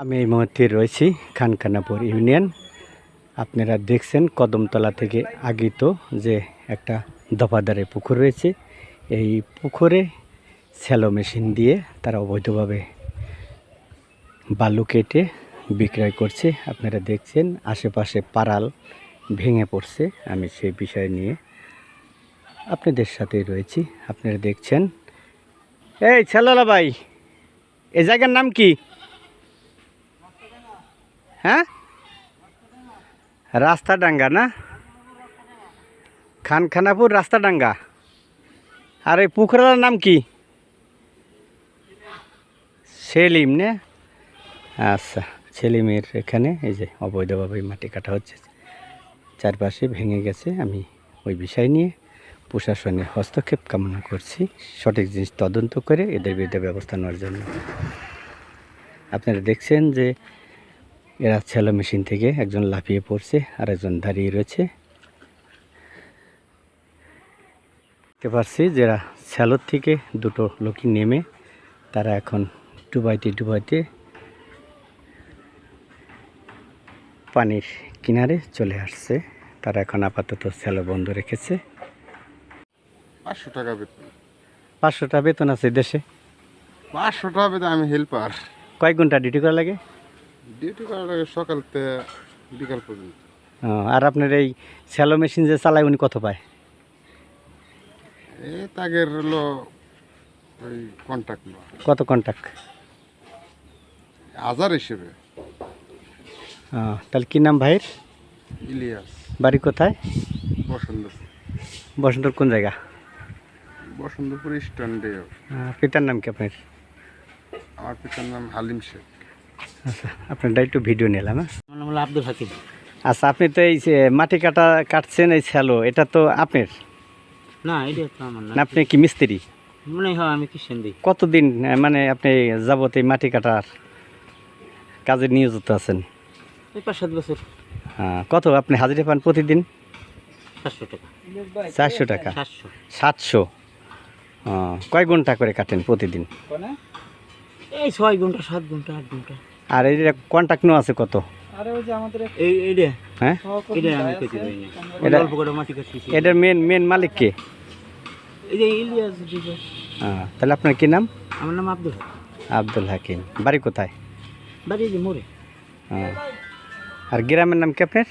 আমি এই মুহূর্তে রয়েছি খানখানাপুর ইউনিয়ন। আপনারা দেখছেন কদমতলা থেকে আগিত যে একটা দফাদারে পুকুর রয়েছে। এই পুকুরে স্যালো মেশিন দিয়ে তারা অবৈধভাবে বালু কেটে বিক্রয় করছে। আপনারা দেখছেন আশেপাশে পাড়াল ভেঙে পড়ছে। আমি সেই বিষয় নিয়ে আপনাদের সাথে রয়েছি। আপনারা দেখছেন। এই ছেলালা ভাই, এই জায়গার নাম কি? হ্যাঁ, রাস্তাডাঙ্গা না? খানখানাপুর রাস্তাডাঙ্গা। আর এই পুকুরের নাম কি? সেলিম না? আচ্ছা, সেলিমের এখানে এই যে অবৈধভাবে মাটি কাটা হচ্ছে, চারপাশে ভেঙে গেছে। আমি ওই বিষয় নিয়ে প্রশাসনের হস্তক্ষেপ কামনা করছি, সঠিক জিনিস তদন্ত করে এদের বিরুদ্ধে ব্যবস্থা নেওয়ার জন্য। আপনারা দেখছেন যে এরা স্যালো মেশিন থেকে একজন লাফিয়ে পড়ছে আর একজন দাঁড়িয়ে রয়েছে। দেখতে পাচ্ছি যারা স্যালোর থেকে দুটো লোকই নেমে তারা এখন ডুবাইতে পানির কিনারে চলে আসছে। তারা এখন আপাতত স্যালো বন্ধ রেখেছে। 500 টাকা বেতন। 500 টাকা বেতন আছে দেশে? 500 টাকা বেতন। আমি হেল্পার। কয় ঘন্টা ডিউটি করা লাগে? ডিউটি করার আগে সকাল থেকে বিকাল পর্যন্ত। আর আপনার এই স্যালো মেশিন যে চালায় উনি কত পায়? তাগের হলো ওই কন্ট্যাক্ট। কত কন্ট্যাক্ট? 1000 হিসেবে। তাহলে কি নাম ভাইয়ের? ইলিয়াস। বাড়ি কোথায়? বসন্তপুর। বসন্তপুর কোন জায়গা? বসন্তপুর স্ট্যান্ডে। পিতার নাম কি আপনার? আমার পিতার নাম হালিম শেখ। আচ্ছা, আপনারটা একটু ভিডিও নিলাম। আমার নাম হলো আব্দুল হাকিম। আচ্ছা, আপনি তো এই যে মাটি কাটছেন, এই স্যালো, এটা তো আপনার না, এটা তো আমার না। আপনি কি মিস্ত্রি? মনে হয় আমি কিষেন দিই। কতদিন মানে আপনি যাবত এই মাটি কাটার কাজে নিয়োজিত আছেন? এই 5-7 বছর। কত আপনি হাজিরা পান প্রতিদিন? 400 টাকা। 400 টাকা? 700। 700। কয় ঘন্টা করে কাটেন প্রতিদিন? এই 6 ঘন্টা, 7 ঘন্টা, 8 ঘন্টা। আর এই কন্ট্যাক্ট নো আছে কত? এইটা হ্যাঁ, এটা আমি কেটে দিই না। এটা অল্প করে মাটি কাটছি। এটার মেন মালিক কে? এই যে ইলিয়াস দিবে। তাহলে আপনার কি নাম? আমার নাম আব্দুল হাকিম। আব্দুল হাকিম। বাড়ি কোথায়? বাড়ি যে মোড়ে। আর গ্রামের নাম কি আপনার?